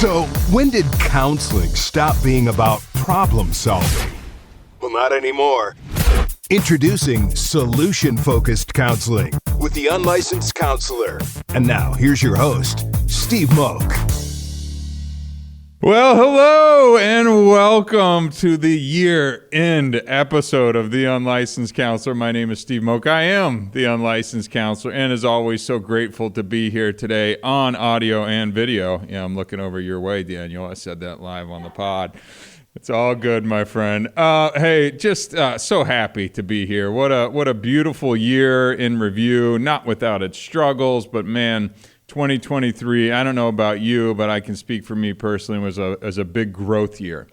So, when did counseling stop being about problem solving? Well, not anymore. Introducing solution-focused counseling with the unlicensed counselor. And now, here's your host, Steve Moak. Well, hello and welcome to the year-end episode of The Unlicensed Counselor. My name is Steve Moak. I am the Unlicensed Counselor, and as always, so grateful to be here today on audio and video. Yeah, I'm looking over your way, Daniel. I said that live on the pod. It's all good, my friend. Hey, just so happy to be here. What a beautiful year in review, not without its struggles, but man, 2023, I don't know about you, but I can speak for me personally, was a big growth year.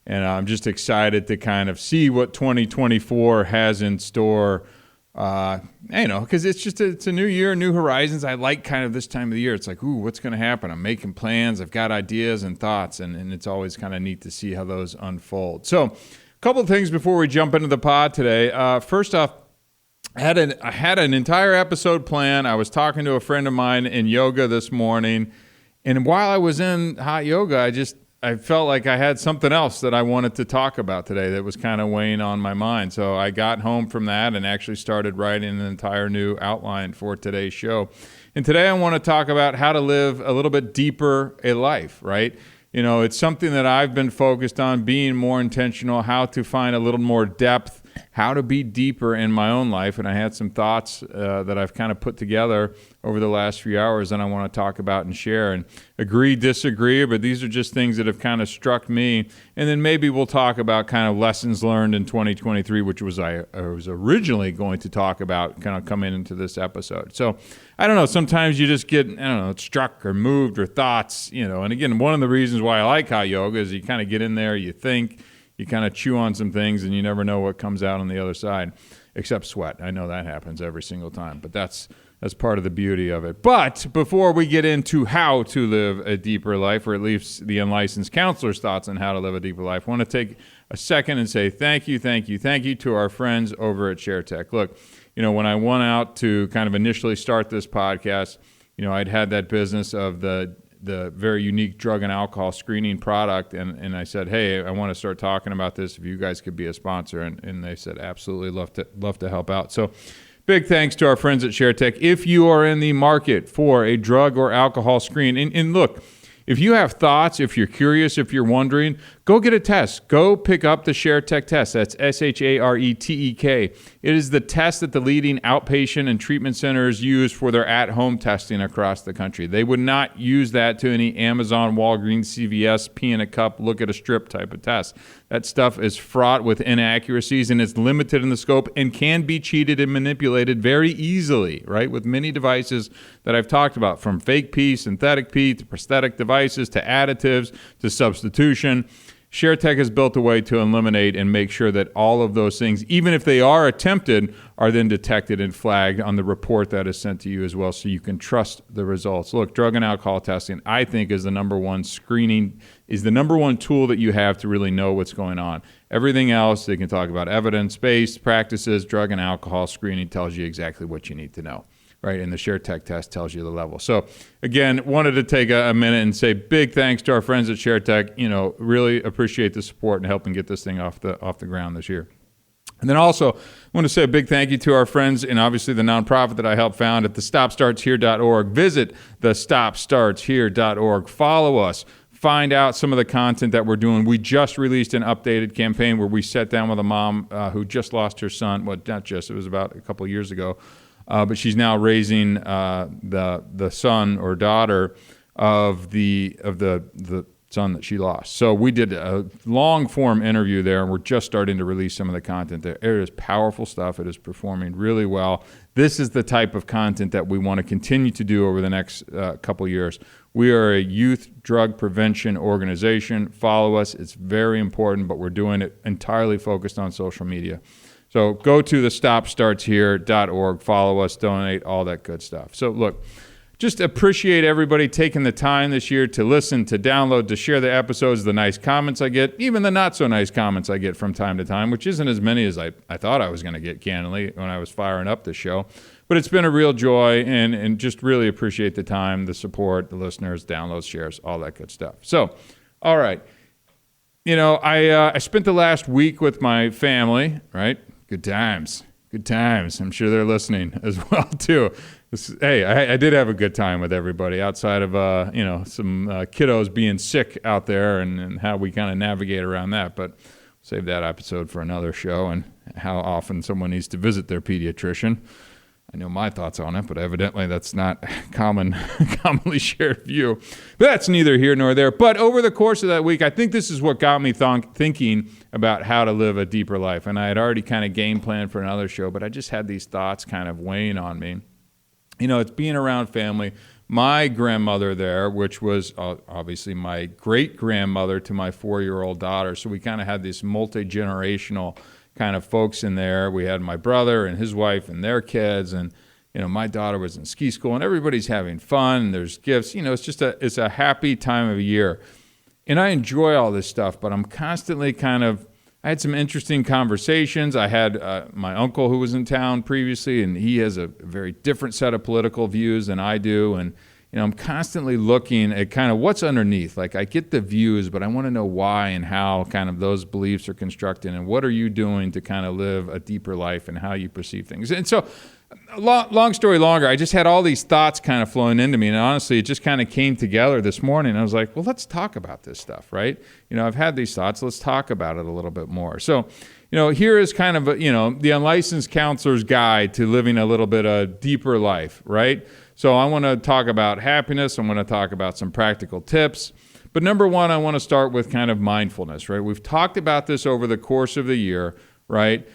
And I'm just excited to kind of see what 2024 has in store. Because it's a new year, new horizons. I like kind of this time of the year. It's like, ooh, what's going to happen? I'm making plans. I've got ideas and thoughts, and it's always kind of neat to see how those unfold. So a couple of things before we jump into the pod today. First off, I had an entire episode planned. I was talking to a friend of mine in yoga this morning, and while I was in hot yoga, I felt like I had something else that I wanted to talk about today that was kind of weighing on my mind. So I got home from that and actually started writing an entire new outline for today's show. And today I want to talk about how to live a little bit deeper a life, right? You know, it's something that I've been focused on, being more intentional, how to find a little more depth, how to be deeper in my own life. And I had some thoughts that I've kind of put together over the last few hours that I want to talk about and share, and agree, disagree, but these are just things that have kind of struck me. And then maybe we'll talk about kind of lessons learned in 2023, which was I was originally going to talk about kind of coming into this episode. So I don't know, sometimes you just get, struck or moved or thoughts, and again, one of the reasons why I like hot yoga is you kind of get in there, you think, you kind of chew on some things, and you never know what comes out on the other side, except sweat. I know that happens every single time, but that's part of the beauty of it. But before we get into how to live a deeper life, or at least the unlicensed counselor's thoughts on how to live a deeper life, I want to take a second and say thank you to our friends over at ShareTech. Look, when I went out to kind of initially start this podcast, I'd had that business of the very unique drug and alcohol screening product, and I said, hey, I want to start talking about this if you guys could be a sponsor, and they said, absolutely, love to help out. So big thanks to our friends at ShareTech. If you are in the market for a drug or alcohol screen, and look, if you have thoughts, if you're curious, if you're wondering, go get a test. Go pick up the ShareTech test. That's ShareTek. It is the test that the leading outpatient and treatment centers use for their at-home testing across the country. They would not use that to any Amazon, Walgreens, CVS, pee in a cup, look at a strip type of test. That stuff is fraught with inaccuracies, and it's limited in the scope and can be cheated and manipulated very easily, right? With many devices that I've talked about, from fake pee, synthetic pee, to prosthetic devices, to additives, to substitution. ShareTech has built a way to eliminate and make sure that all of those things, even if they are attempted, are then detected and flagged on the report that is sent to you as well, so you can trust the results. Look, drug and alcohol testing, I think, is the number one tool that you have to really know what's going on. Everything else, they can talk about evidence-based practices. Drug and alcohol screening tells you exactly what you need to know, right? And the ShareTech test tells you the level. So again, wanted to take a minute and say big thanks to our friends at ShareTech. Really appreciate the support and helping get this thing off the ground this year. And then also, I want to say a big thank you to our friends and obviously the nonprofit that I helped found at thestopstartshere.org. Visit thestopstartshere.org. Follow us. Find out some of the content that we're doing. We just released an updated campaign where we sat down with a mom who just lost her son. Well, not just, it was about a couple of years ago. But she's now raising the son or daughter of the son that she lost. So we did a long form interview there, and we're just starting to release some of the content there. It is powerful stuff. It is performing really well. This is the type of content that we want to continue to do over the next couple years. We are a youth drug prevention organization. Follow us. It's very important, but we're doing it entirely focused on social media. So go to thestopstartshere.org, follow us, donate, all that good stuff. So look, just appreciate everybody taking the time this year to listen, to download, to share the episodes, the nice comments I get, even the not so nice comments I get from time to time, which isn't as many as I thought I was going to get, candidly, when I was firing up the show. But it's been a real joy, and just really appreciate the time, the support, the listeners, downloads, shares, all that good stuff. So, all right. I spent the last week with my family, right? Good times. I'm sure they're listening as well, too. I did have a good time with everybody outside of, some kiddos being sick out there and how we kind of navigate around that. But save that episode for another show, and how often someone needs to visit their pediatrician. I know my thoughts on it, but evidently that's not commonly shared view. But that's neither here nor there. But over the course of that week, I think this is what got me thinking about how to live a deeper life. And I had already kind of game planned for another show, but I just had these thoughts kind of weighing on me. It's being around family. My grandmother there, which was obviously my great-grandmother to my 4-year-old daughter. So we kind of had this multi-generational kind of folks in there. We had my brother and his wife and their kids, and my daughter was in ski school, and everybody's having fun, and there's gifts. It's a happy time of year. And I enjoy all this stuff, but I'm constantly I had some interesting conversations. I had my uncle who was in town previously, and he has a very different set of political views than I do. And, I'm constantly looking at kind of what's underneath. Like, I get the views, but I want to know why and how kind of those beliefs are constructed, and what are you doing to kind of live a deeper life and how you perceive things. And so, long story longer, I just had all these thoughts kind of flowing into me, and honestly, it just kind of came together this morning. I was like, well, let's talk about this stuff, right? I've had these thoughts. Let's talk about it a little bit more. So, here is kind of, the unlicensed counselor's guide to living a little bit a deeper life, right? So I want to talk about happiness. I'm going to talk about some practical tips. But number one, I want to start with kind of mindfulness, right? We've talked about this over the course of the year, right?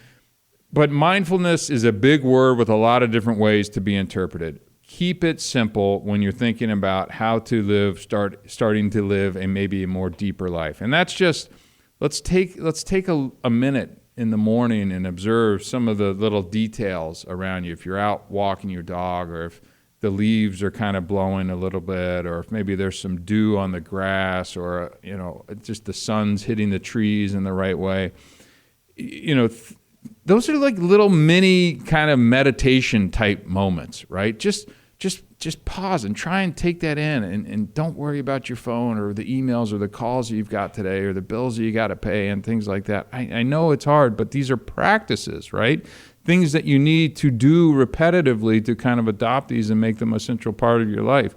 But mindfulness is a big word with a lot of different ways to be interpreted. Keep it simple when you're thinking about how to live, starting to live maybe a more deeper life. And that's just, let's take a minute in the morning and observe some of the little details around you. If you're out walking your dog, or if the leaves are kind of blowing a little bit, or if maybe there's some dew on the grass, or, just the sun's hitting the trees in the right way. Those are like little mini kind of meditation type moments, right? Just pause and try and take that in, and don't worry about your phone or the emails or the calls you've got today or the bills that you got to pay and things like that. I know it's hard, but these are practices, right? Things that you need to do repetitively to kind of adopt these and make them a central part of your life.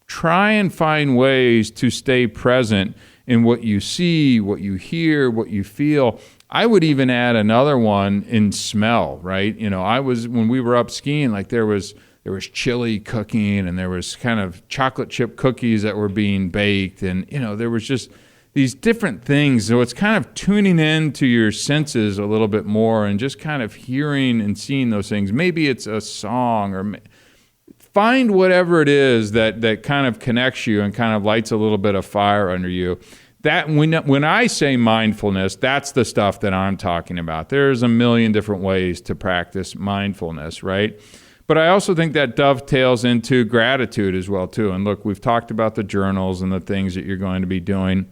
Try and find ways to stay present in what you see, what you hear, what you feel. I would even add another one in smell, right? When we were up skiing, like there was chili cooking, and there was kind of chocolate chip cookies that were being baked, and there was just these different things. So it's kind of tuning in to your senses a little bit more, and just kind of hearing and seeing those things. Maybe it's a song, or find whatever it is that kind of connects you and kind of lights a little bit of fire under you. That when I say mindfulness, that's the stuff that I'm talking about. There's a million different ways to practice mindfulness, right? But I also think that dovetails into gratitude as well, too. And look, we've talked about the journals and the things that you're going to be doing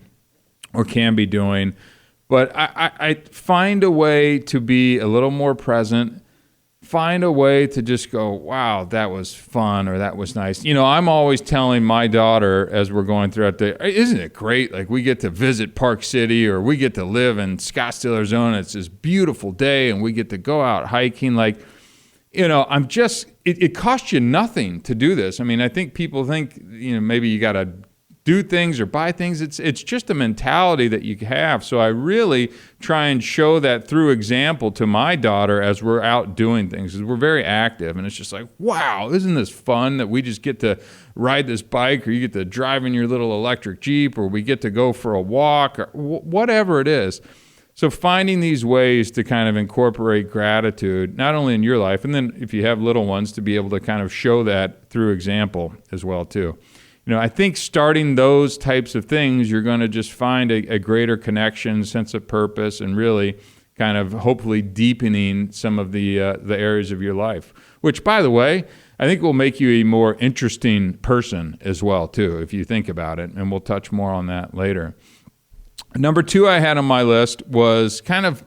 or can be doing. But I find a way to be a little more present. Find a way to just go, wow, that was fun, or that was nice. I'm always telling my daughter as we're going throughout isn't it great? Like, we get to visit Park City, or we get to live in Scottsdale, Arizona. It's this beautiful day, and we get to go out hiking. Like, it costs you nothing to do this. I mean, I think people think, maybe you got to do things or buy things. It's just a mentality that you have. So I really try and show that through example to my daughter as we're out doing things, because we're very active, and it's just like, wow, isn't this fun that we just get to ride this bike, or you get to drive in your little electric Jeep, or we get to go for a walk, or whatever it is. So finding these ways to kind of incorporate gratitude, not only in your life, and then if you have little ones, to be able to kind of show that through example as well too. I think starting those types of things, you're going to just find a greater connection, sense of purpose, and really kind of hopefully deepening some of the areas of your life, which, by the way, I think will make you a more interesting person as well too, if you think about it, and we'll touch more on that later. Number 2 I had on my list was kind of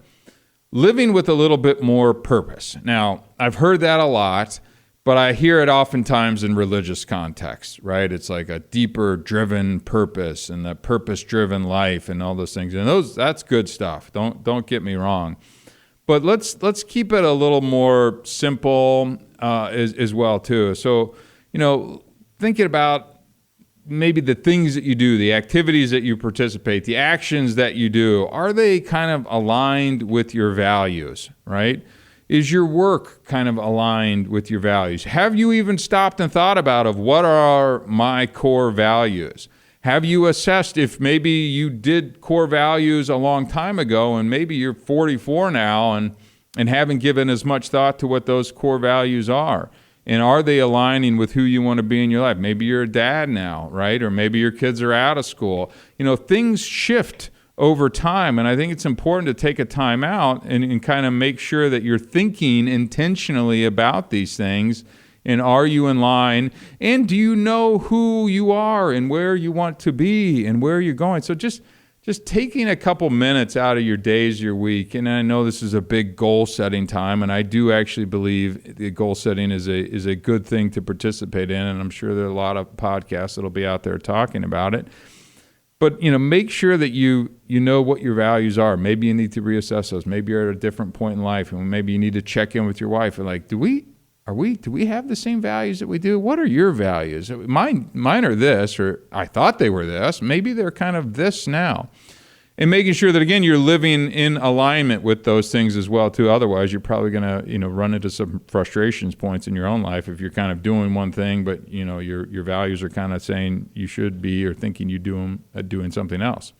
living with a little bit more purpose. Now, I've heard that a lot, but I hear it oftentimes in religious contexts, right? It's like a deeper driven purpose and the purpose-driven life and all those things. And that's good stuff. Don't get me wrong. But let's keep it a little more simple as well too. So, thinking about maybe the things that you do, the activities that you participate, the actions that you do, are they kind of aligned with your values, right? Is your work kind of aligned with your values? Have you even stopped and thought about what are my core values? Have you assessed if maybe you did core values a long time ago and maybe you're 44 now and haven't given as much thought to what those core values are? And are they aligning with who you want to be in your life? Maybe you're a dad now, right? Or maybe your kids are out of school. Things shift over time, and I think it's important to take a time out and kind of make sure that you're thinking intentionally about these things. And are you in line? And do you know who you are and where you want to be and where you're going? So just taking a couple minutes out of your days, your week, and I know this is a big goal-setting time, and I do actually believe the goal-setting is a good thing to participate in, and I'm sure there are a lot of podcasts that'll be out there talking about it. But, make sure that you know what your values are. Maybe you need to reassess those. Maybe you're at a different point in life, and maybe you need to check in with your wife and like, do we have the same values that we do? What are your values? Mine are this, or I thought they were this. Maybe they're kind of this now. And making sure that, again, you're living in alignment with those things as well, too. Otherwise, you're probably going to, run into some frustrations points in your own life if you're kind of doing one thing, but, your values are kind of saying you should be or thinking you doing something else,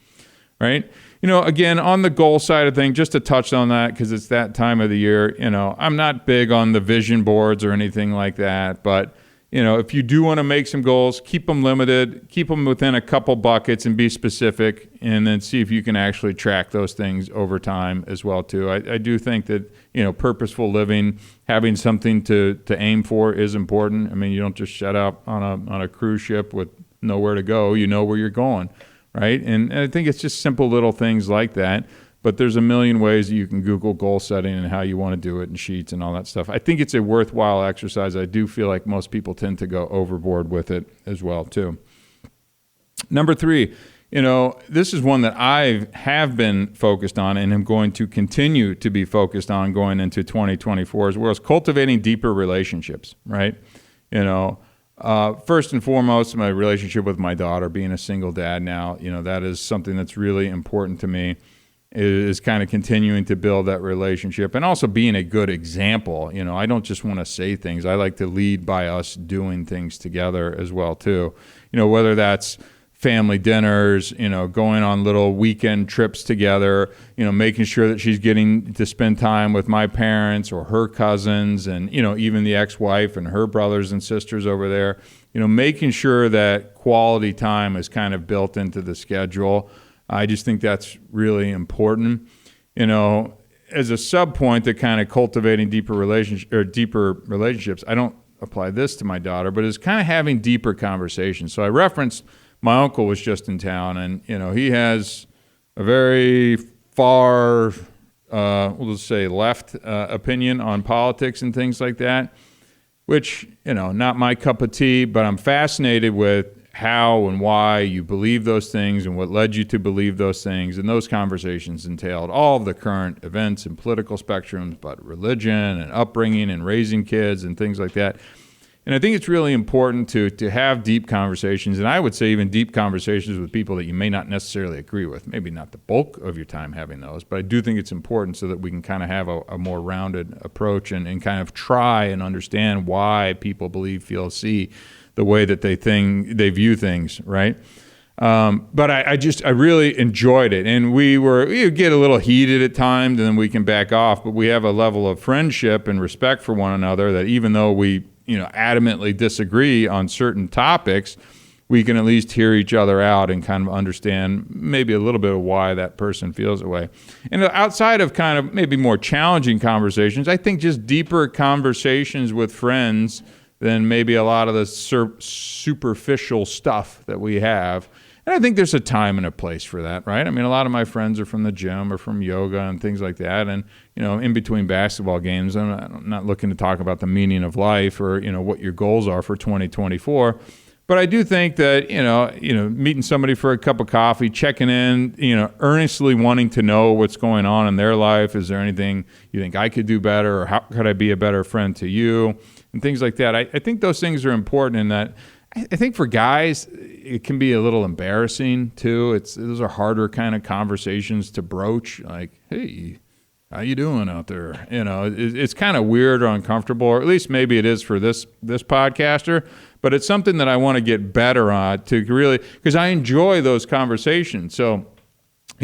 right? Again, on the goal side of things, just to touch on that because it's that time of the year, I'm not big on the vision boards or anything like that, but if you do want to make some goals, keep them limited, keep them within a couple buckets and be specific, and then see if you can actually track those things over time as well too. I do think that, purposeful living, having something to aim for is important. I mean, you don't just shut up on a cruise ship with nowhere to go. You know where you're going, right? And I think it's just simple little things like that. But there's a million ways that you can Google goal setting and how you want to do it and sheets and all that stuff. I think it's a worthwhile exercise. I do feel like most people tend to go overboard with it as well, too. Number 3, this is one that I have been focused on and am going to continue to be focused on going into 2024 as well as cultivating deeper relationships, right? First and foremost, my relationship with my daughter, being a single dad now, that is something that's really important to me. Is kind of continuing to build that relationship and also being a good example. I don't just want to say things. I like to lead by us doing things together as well too. Whether that's family dinners, going on little weekend trips together, making sure that she's getting to spend time with my parents or her cousins and, even the ex-wife and her brothers and sisters over there, making sure that quality time is kind of built into the schedule. I just think that's really important. As a sub point to kind of cultivating deeper relationships, I don't apply this to my daughter, but it's kind of having deeper conversations. So I referenced my uncle was just in town, and he has a very far, we'll just say left opinion on politics and things like that, which not my cup of tea. But I'm fascinated with how and why you believe those things and what led you to believe those things. And those conversations entailed all of the current events and political spectrums, but religion and upbringing and raising kids and things like that. And I think it's really important to have deep conversations, and I would say even deep conversations with people that you may not necessarily agree with. Maybe not the bulk of your time having those, but I do think it's important so that we can kind of have a more rounded approach and kind of try and understand why people believe, feel, see the way that they view things, right? But I really enjoyed it, and we get a little heated at times, and then we can back off. But we have a level of friendship and respect for one another that even though we adamantly disagree on certain topics, we can at least hear each other out and kind of understand maybe a little bit of why that person feels that way. And outside of kind of maybe more challenging conversations, I think just deeper conversations with friends than maybe a lot of the superficial stuff that we have. And And I think there's a time and a place for that, right? I mean, a lot of my friends are from the gym or from yoga and things like that. And, in between basketball games, I'm not looking to talk about the meaning of life or, what your goals are for 2024. But I do think that, meeting somebody for a cup of coffee, checking in, earnestly wanting to know what's going on in their life. Is there anything you think I could do better, or how could I be a better friend to you, and things like that. I think those things are important in that. I think for guys, it can be a little embarrassing too. Those are harder kind of conversations to broach. Like, hey, how you doing out there? It's kind of weird or uncomfortable, or at least maybe it is for this podcaster. But it's something that I want to get better at to really, because I enjoy those conversations. So,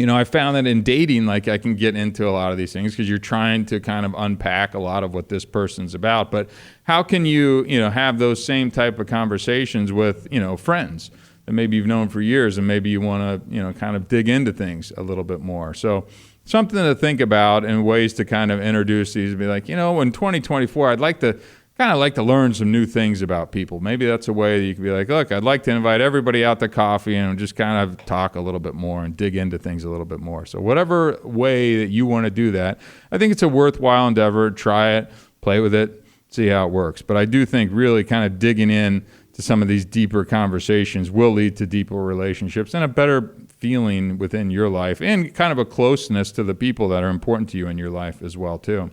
I found that in dating, like I can get into a lot of these things because you're trying to kind of unpack a lot of what this person's about. But how can you, have those same type of conversations with, friends that maybe you've known for years, and maybe you want to, kind of dig into things a little bit more. So something to think about and ways to kind of introduce these and be like, in 2024, I'd like to learn some new things about people. Maybe that's a way that you can be like, look, I'd like to invite everybody out to coffee and just kind of talk a little bit more and dig into things a little bit more. So whatever way that you want to do that, I think it's a worthwhile endeavor. Try it, play with it, see how it works. But I do think really kind of digging in to some of these deeper conversations will lead to deeper relationships and a better feeling within your life, and kind of a closeness to the people that are important to you in your life as well too.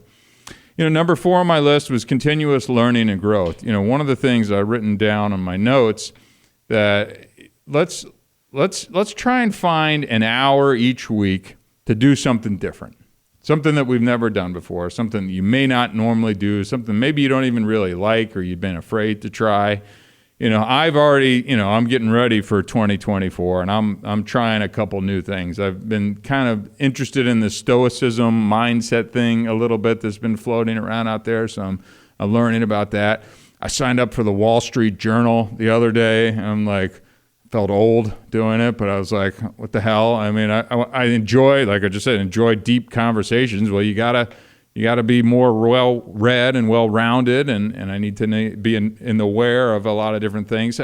Number 4 on my list was continuous learning and growth. One of the things I've written down on my notes that let's try and find an hour each week to do something different, something that we've never done before, something that you may not normally do, something maybe you don't even really like or you've been afraid to try. I've already, I'm getting ready for 2024, and I'm trying a couple new things. I've been kind of interested in the stoicism mindset thing a little bit that's been floating around out there, so I'm learning about that. I signed up for the Wall Street Journal the other day, and I'm like, felt old doing it, but I was like, what the hell? I mean, I enjoy, like I just said, enjoy deep conversations. Well, you gotta be more well-read and well-rounded, and I need to be in the aware of a lot of different things.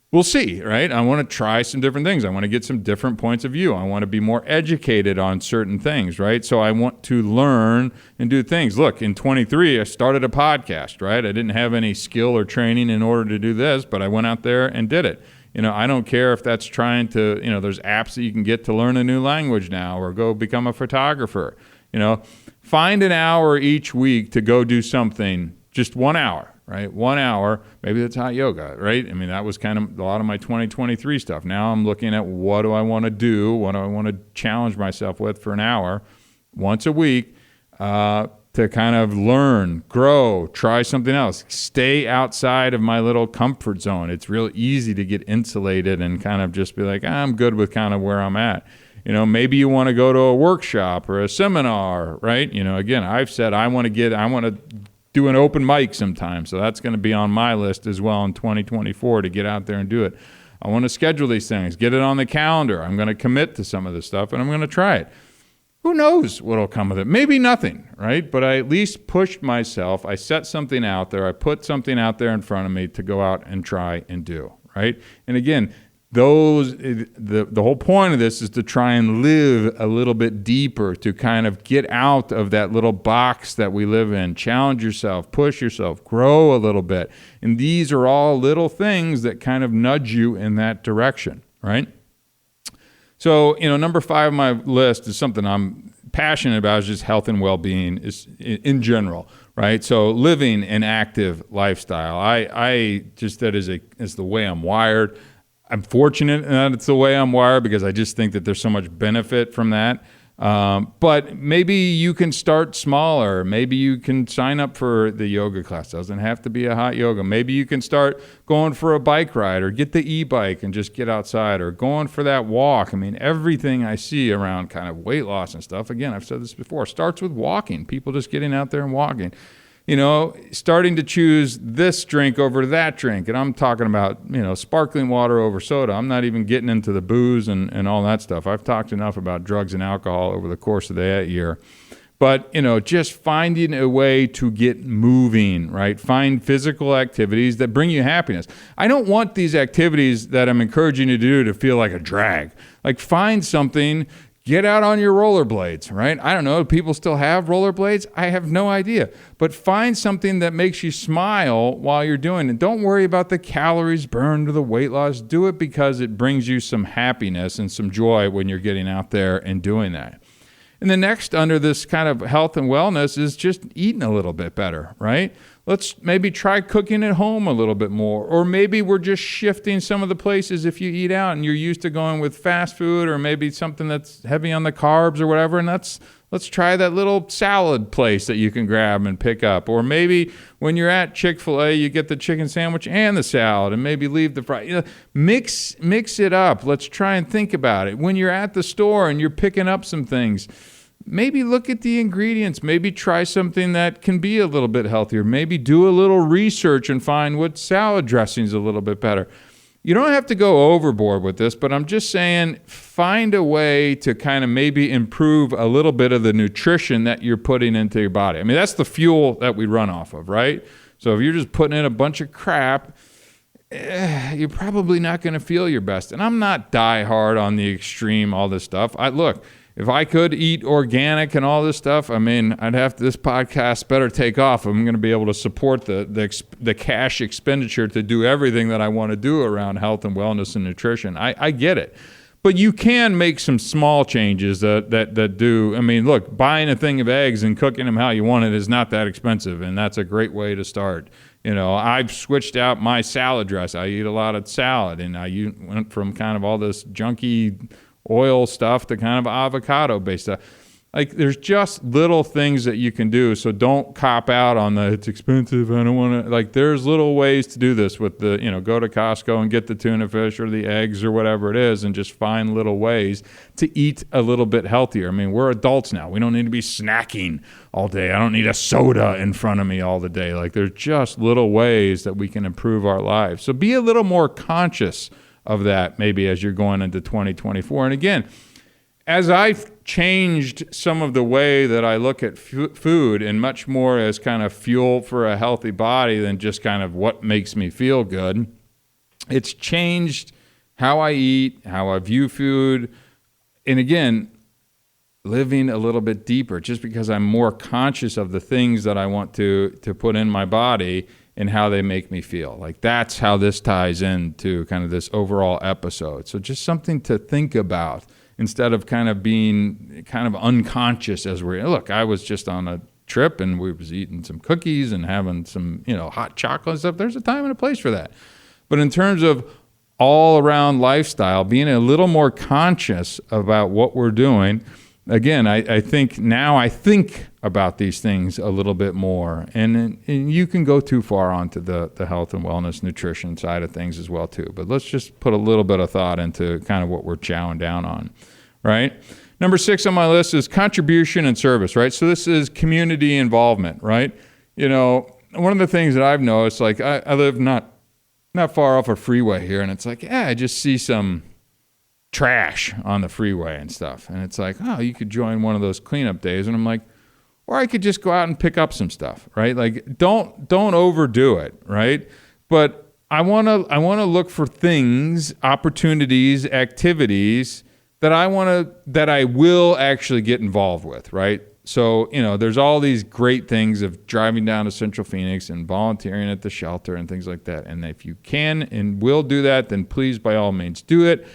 We'll see, right? I want to try some different things. I want to get some different points of view. I want to be more educated on certain things, right? So I want to learn and do things. Look, in 23, I started a podcast, right? I didn't have any skill or training in order to do this, but I went out there and did it. I don't care if that's trying to, there's apps that you can get to learn a new language now, or go become a photographer. Find an hour each week to go do something, just 1 hour, right? 1 hour, maybe that's hot yoga, right? I mean, that was kind of a lot of my 2023 stuff. Now I'm looking at what do I want to do? What do I want to challenge myself with for an hour once a week to kind of learn, grow, try something else, stay outside of my little comfort zone. It's real easy to get insulated and kind of just be like, I'm good with kind of where I'm at. Maybe you want to go to a workshop or a seminar, right? Again, I've said I want to do an open mic sometime. So that's going to be on my list as well in 2024 to get out there and do it. I want to schedule these things, get it on the calendar. I'm going to commit to some of this stuff, and I'm going to try it. Who knows what'll come of it? Maybe nothing, right? But I at least pushed myself. I set something out there. I put something out there in front of me to go out and try and do, right? And again, the whole point of this is to try and live a little bit deeper, to kind of get out of that little box that we live in, challenge yourself, push yourself, grow a little bit. And these are all little things that kind of nudge you in that direction, right? So, number 5 on my list is something I'm passionate about, is just health and well-being is in general, right? So living an active lifestyle. I just, that is the way I'm wired. I'm fortunate that it's the way I'm wired, because I just think that there's so much benefit from that. But maybe you can start smaller. Maybe you can sign up for the yoga class. Doesn't have to be a hot yoga. Maybe you can start going for a bike ride, or get the e-bike and just get outside, or going for that walk. I mean, everything I see around kind of weight loss and stuff, again, I've said this before, starts with walking. People just getting out there and walking. Starting to choose this drink over that drink. And I'm talking about, sparkling water over soda. I'm not even getting into the booze and all that stuff. I've talked enough about drugs and alcohol over the course of that year. But, just finding a way to get moving, right? Find physical activities that bring you happiness. I don't want these activities that I'm encouraging you to do to feel like a drag. Like, find something, get out on your rollerblades, right? I don't know, do people still have rollerblades? I have no idea. But find something that makes you smile while you're doing it. Don't worry about the calories burned or the weight loss. Do it because it brings you some happiness and some joy when you're getting out there and doing that. And the next under this kind of health and wellness is just eating a little bit better, right? Let's maybe try cooking at home a little bit more. Or maybe we're just shifting some of the places if you eat out and you're used to going with fast food or maybe something that's heavy on the carbs or whatever. And let's try that little salad place that you can grab and pick up. Or maybe when you're at Chick-fil-A, you get the chicken sandwich and the salad and maybe leave the fry. Mix it up. Let's try and think about it. When you're at the store and you're picking up some things, maybe look at the ingredients. Maybe try something that can be a little bit healthier. Maybe do a little research and find what salad dressing is a little bit better. You don't have to go overboard with this, but I'm just saying find a way to kind of maybe improve a little bit of the nutrition that you're putting into your body. I mean, that's the fuel that we run off of, right? So if you're just putting in a bunch of crap, you're probably not going to feel your best. And I'm not die hard on the extreme, all this stuff. Look, if I could eat organic and all this stuff, I mean, this podcast better take off. I'm going to be able to support the cash expenditure to do everything that I want to do around health and wellness and nutrition. I get it. But you can make some small changes that do. I mean, look, buying a thing of eggs and cooking them how you want it is not that expensive, and that's a great way to start. I've switched out my salad dress. I eat a lot of salad, and I went from kind of all this junky oil stuff to kind of avocado-based stuff. Like, there's just little things that you can do, so don't cop out on it's expensive, I don't want to. Like, there's little ways to do this with go to Costco and get the tuna fish or the eggs or whatever it is and just find little ways to eat a little bit healthier. I mean, we're adults now. We don't need to be snacking all day. I don't need a soda in front of me all the day. Like, there's just little ways that we can improve our lives. So be a little more conscious of that maybe as you're going into 2024. And again, as I've changed some of the way that I look at food and much more as kind of fuel for a healthy body than just kind of what makes me feel good, it's changed how I eat, how I view food. And again, living a little bit deeper just because I'm more conscious of the things that I want to put in my body and how they make me feel. Like, that's how this ties into kind of this overall episode. So just something to think about instead of kind of being kind of unconscious as look, I was just on a trip and we was eating some cookies and having some, hot chocolate and stuff. There's a time and a place for that. But in terms of all around lifestyle, being a little more conscious about what we're doing, again, I think about these things a little bit more. And you can go too far onto the health and wellness, nutrition side of things as well too. But let's just put a little bit of thought into kind of what we're chowing down on, right? Number 6 on my list is contribution and service, right? So this is community involvement, right? One of the things that I've noticed, like I live not far off a freeway here, and it's like, I just see some trash on the freeway and stuff. And it's like, oh, you could join one of those cleanup days. And I'm like, or I could just go out and pick up some stuff, right? Like, don't overdo it, right? But I want to look for things, opportunities, activities that I will actually get involved with, right? So, there's all these great things of driving down to Central Phoenix and volunteering at the shelter and things like that. And if you can and will do that, then please, by all means, do it.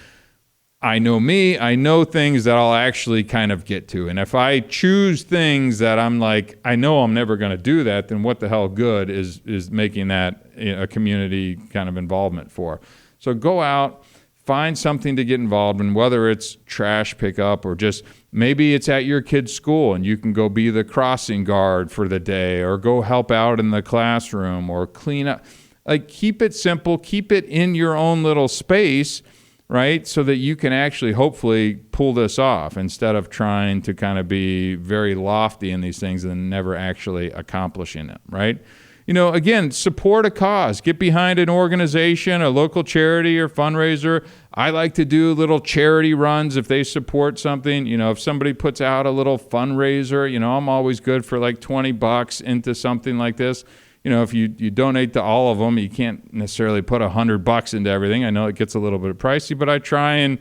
I know me, I know things that I'll actually kind of get to. And if I choose things that I'm like, I know I'm never going to do that, then what the hell good is making that a community kind of involvement for? So go out, find something to get involved in, whether it's trash pickup or just maybe it's at your kid's school and you can go be the crossing guard for the day or go help out in the classroom or clean up. Like, keep it simple, keep it in your own little space, right? So that you can actually hopefully pull this off instead of trying to kind of be very lofty in these things and never actually accomplishing them, right? Again, support a cause. Get behind an organization, a local charity or fundraiser. I like to do little charity runs if they support something. If somebody puts out a little fundraiser, I'm always good for like $20 into something like this. If you donate to all of them, you can't necessarily put $100 into everything. I know it gets a little bit pricey, but I try and,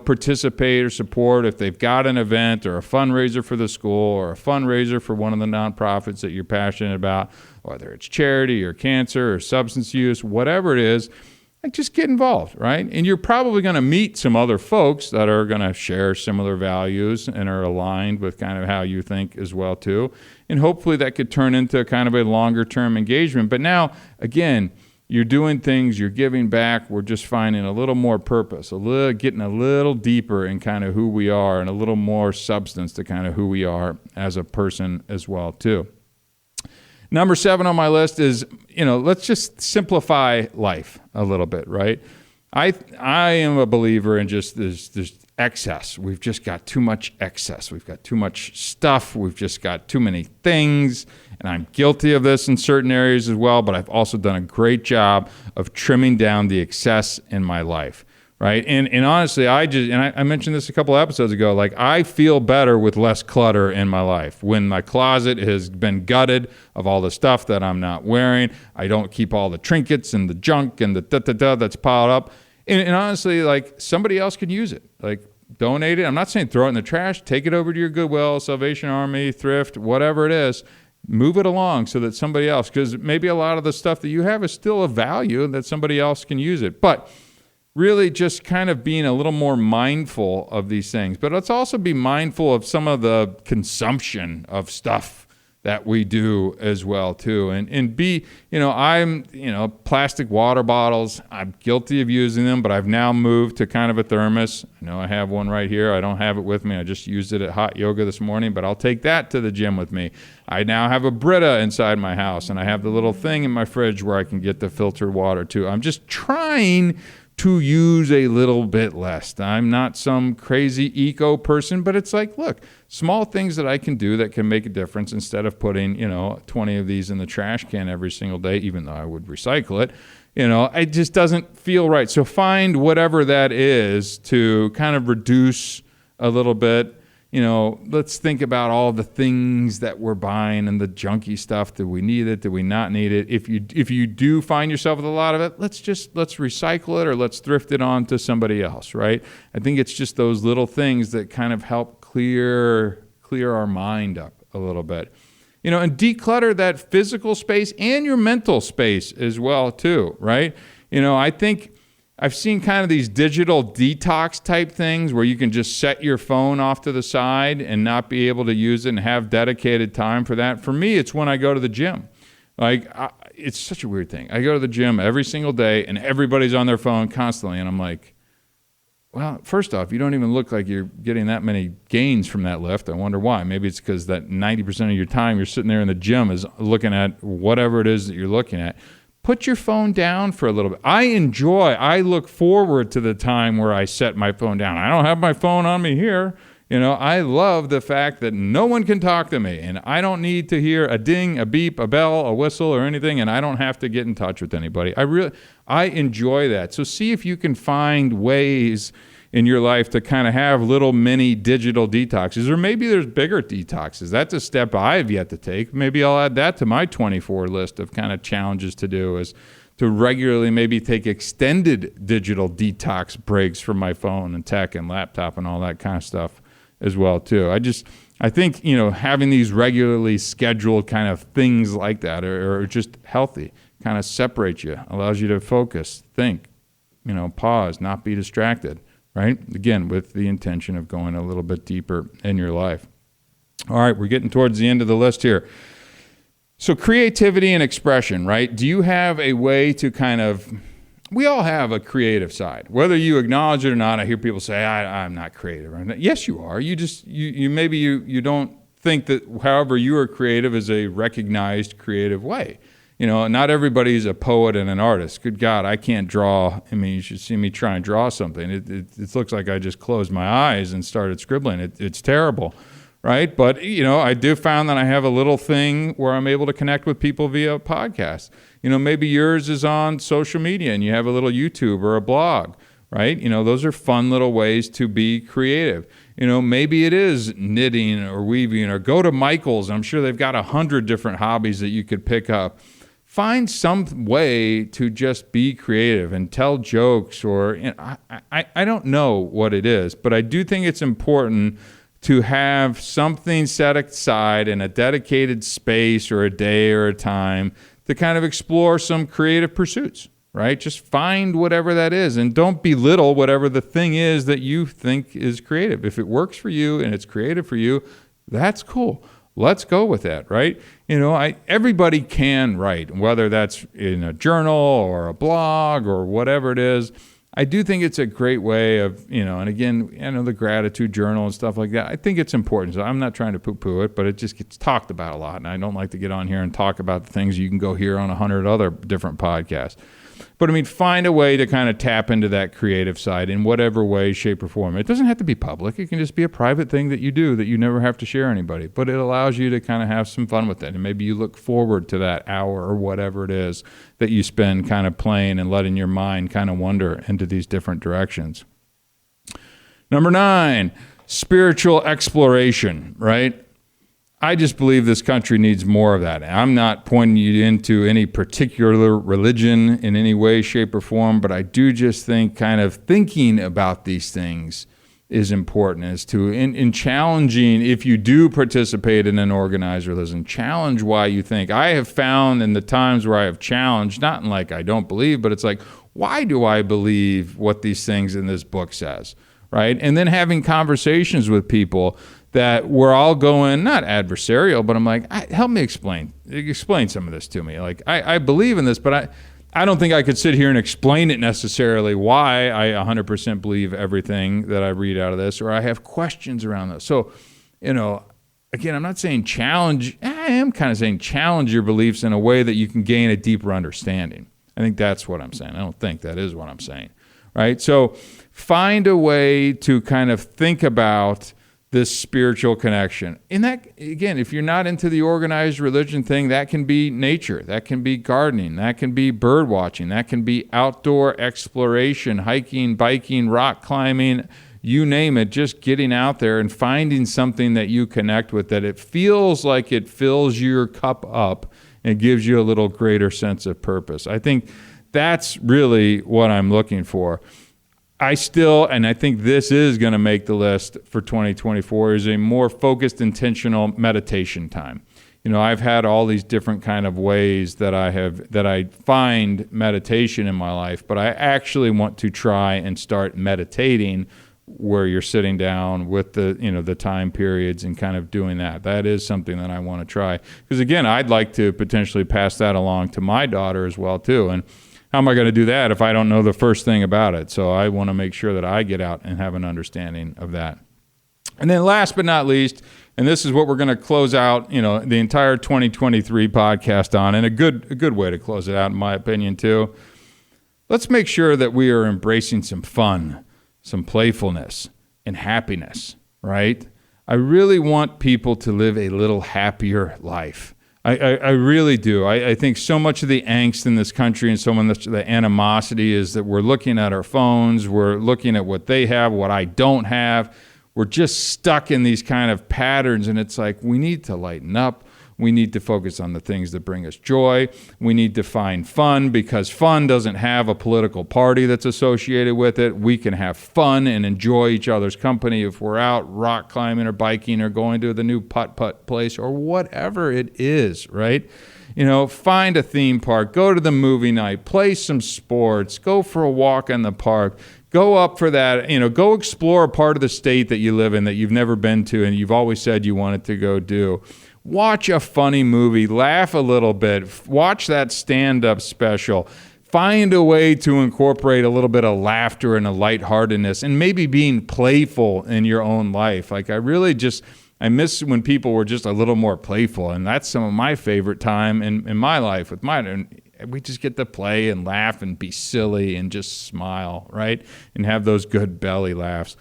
participate or support if they've got an event or a fundraiser for the school or a fundraiser for one of the nonprofits that you're passionate about, whether it's charity or cancer or substance use, whatever it is. Just get involved, right? And you're probably going to meet some other folks that are going to share similar values and are aligned with kind of how you think as well, too. And hopefully that could turn into kind of a longer-term engagement. But now, again, you're doing things, you're giving back. We're just finding a little more purpose, getting a little deeper in kind of who we are and a little more substance to kind of who we are as a person as well, too. Number 7 on my list is, let's just simplify life a little bit, right? I am a believer in just this excess. We've just got too much excess. We've got too much stuff. We've just got too many things. And I'm guilty of this in certain areas as well, but I've also done a great job of trimming down the excess in my life. Right. And honestly, I mentioned this a couple episodes ago, like I feel better with less clutter in my life. When my closet has been gutted of all the stuff that I'm not wearing, I don't keep all the trinkets and the junk and the that's piled up. And honestly, like somebody else could use it. Like donate it. I'm not saying throw it in the trash. Take it over to your Goodwill, Salvation Army, thrift, whatever it is. Move it along so that somebody else, because maybe a lot of the stuff that you have is still of value that somebody else can use it. But really just kind of being a little more mindful of these things. But let's also be mindful of some of the consumption of stuff that we do as well, too. And be, plastic water bottles, I'm guilty of using them, but I've now moved to kind of a thermos. I know I have one right here. I don't have it with me. I just used it at hot yoga this morning, but I'll take that to the gym with me. I now have a Brita inside my house, and I have the little thing in my fridge where I can get the filtered water, too. I'm just trying to use a little bit less. I'm not some crazy eco person, but it's like, look, small things that I can do that can make a difference instead of putting, 20 of these in the trash can every single day, even though I would recycle it. It just doesn't feel right. So find whatever that is to kind of reduce a little bit. Let's think about all the things that we're buying and the junky stuff. Do we need it? Do we not need it? If you do find yourself with a lot of it, let's recycle it or let's thrift it on to somebody else, right? I think it's just those little things that kind of help clear our mind up a little bit. And declutter that physical space and your mental space as well, too, right? I think I've seen kind of these digital detox type things where you can just set your phone off to the side and not be able to use it and have dedicated time for that. For me, it's when I go to the gym. It's such a weird thing. I go to the gym every single day and everybody's on their phone constantly. And I'm like, well, first off, you don't even look like you're getting that many gains from that lift. I wonder why. Maybe it's because that 90% of your time you're sitting there in the gym is looking at whatever it is that you're looking at. Put your phone down for a little bit. I look forward to the time where I set my phone down. I don't have my phone on me here. I love the fact that no one can talk to me and I don't need to hear a ding, a beep, a bell, a whistle or anything, and I don't have to get in touch with anybody. I enjoy that. So see if you can find ways in your life to kind of have little mini digital detoxes, or maybe there's bigger detoxes. That's a step I've yet to take. Maybe I'll add that to my 24 list of kind of challenges to do, is to regularly maybe take extended digital detox breaks from my phone and tech and laptop and all that kind of stuff as well too. I think, having these regularly scheduled kind of things like that are just healthy, kind of separate you, allows you to focus, think, pause, not be distracted. Right? Again, with the intention of going a little bit deeper in your life. All right, we're getting towards the end of the list here. So creativity and expression, right? Do you have a way to we all have a creative side, whether you acknowledge it or not. I hear people say, I'm not creative. Yes, you are. You don't think that however you are creative is a recognized creative way. Not everybody's a poet and an artist. Good God, I can't draw. You should see me try and draw something. It looks like I just closed my eyes and started scribbling. It's terrible, right? But, I do found that I have a little thing where I'm able to connect with people via podcast. Maybe yours is on social media and you have a little YouTube or a blog, right? Those are fun little ways to be creative. Maybe it is knitting or weaving, or go to Michael's. I'm sure they've got 100 different hobbies that you could pick up. Find some way to just be creative and tell jokes, or I don't know what it is, but I do think it's important to have something set aside in a dedicated space or a day or a time to kind of explore some creative pursuits, right? Just find whatever that is, and don't belittle whatever the thing is that you think is creative. If it works for you and it's creative for you, that's cool. Let's go with that, right? Everybody can write, whether that's in a journal or a blog or whatever it is. I do think it's a great way of, and again, the gratitude journal and stuff like that. I think it's important. So I'm not trying to poo-poo it, but it just gets talked about a lot. And I don't like to get on here and talk about the things you can go hear on 100 other different podcasts. But find a way to kind of tap into that creative side in whatever way, shape, or form. It doesn't have to be public. It can just be a private thing that you do that you never have to share anybody. But it allows you to kind of have some fun with it. And maybe you look forward to that hour or whatever it is that you spend kind of playing and letting your mind kind of wander into these different directions. Number 9, spiritual exploration, right? I just believe this country needs more of that. I'm not pointing you into any particular religion in any way, shape, or form, but I do just think kind of thinking about these things is important, as to in challenging, if you do participate in an organized religion, challenge why you think. I have found in the times where I have challenged, not in like I don't believe, but it's like, why do I believe what these things in this book says, right? And then having conversations with people that we're all going, not adversarial, but I'm like, help me explain some of this to me. Like, I believe in this, but I don't think I could sit here and explain it necessarily why I 100% believe everything that I read out of this, or I have questions around this. So, again, I'm not saying challenge. I am kind of saying challenge your beliefs in a way that you can gain a deeper understanding. I think that's what I'm saying. I don't think that is what I'm saying, right? So find a way to kind of think about this spiritual connection. And that, again, if you're not into the organized religion thing, that can be nature, that can be gardening, that can be bird watching, that can be outdoor exploration, hiking, biking, rock climbing, you name it, just getting out there and finding something that you connect with, that it feels like it fills your cup up and gives you a little greater sense of purpose. I think that's really what I'm looking for. I think this is going to make the list for 2024, is a more focused, intentional meditation time. I've had all these different kind of ways that I find meditation in my life, but I actually want to try and start meditating where you're sitting down with the time periods and kind of doing that. That is something that I want to try. Because again, I'd like to potentially pass that along to my daughter as well too. And how am I going to do that if I don't know the first thing about it? So I want to make sure that I get out and have an understanding of that. And then last but not least, and this is what we're going to close out, the entire 2023 podcast on, and a good way to close it out, in my opinion, too. Let's make sure that we are embracing some fun, some playfulness, and happiness, right? I really want people to live a little happier life. I really do. I think so much of the angst in this country and so much of the animosity is that we're looking at our phones, we're looking at what they have, what I don't have. We're just stuck in these kind of patterns, and it's like we need to lighten up. We need to focus on the things that bring us joy. We need to find fun, because fun doesn't have a political party that's associated with it. We can have fun and enjoy each other's company if we're out rock climbing or biking or going to the new putt-putt place or whatever it is, right? Find a theme park, go to the movie night, play some sports, go for a walk in the park, go up for that, go explore a part of the state that you live in that you've never been to and you've always said you wanted to go do. Watch a funny movie, laugh a little bit, watch that stand-up special. Find a way to incorporate a little bit of laughter and a lightheartedness and maybe being playful in your own life. Like I miss when people were just a little more playful, and that's some of my favorite time in my life with mine. And we just get to play and laugh and be silly and just smile, right? And have those good belly laughs.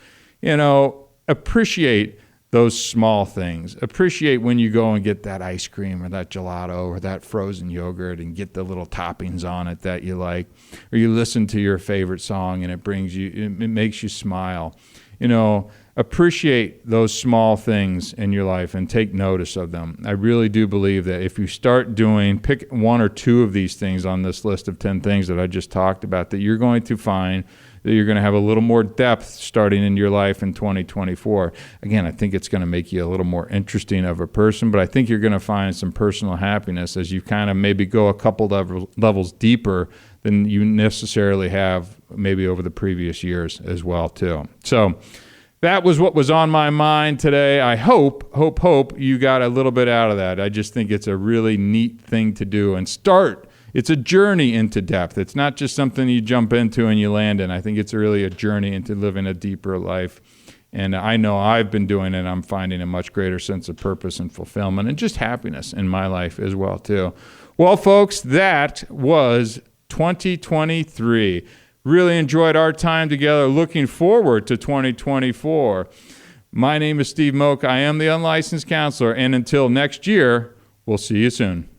Appreciate those small things. Appreciate when you go and get that ice cream or that gelato or that frozen yogurt and get the little toppings on it that you like, or you listen to your favorite song and it makes you smile. Appreciate those small things in your life and take notice of them. I really do believe that if you start pick one or two of these things on this list of 10 things that I just talked about, that you're going to find that you're going to have a little more depth starting in your life in 2024. Again, I think it's going to make you a little more interesting of a person, but I think you're going to find some personal happiness as you kind of maybe go a couple levels deeper than you necessarily have maybe over the previous years as well, too. So that was what was on my mind today. I hope you got a little bit out of that. I just think it's a really neat thing to do and start. It's a journey into depth. It's not just something you jump into and you land in. I think it's really a journey into living a deeper life. And I know I've been doing it. I'm finding a much greater sense of purpose and fulfillment and just happiness in my life as well, too. Well, folks, that was 2023. Really enjoyed our time together. Looking forward to 2024. My name is Steve Moak. I am the Unlicensed Counselor. And until next year, we'll see you soon.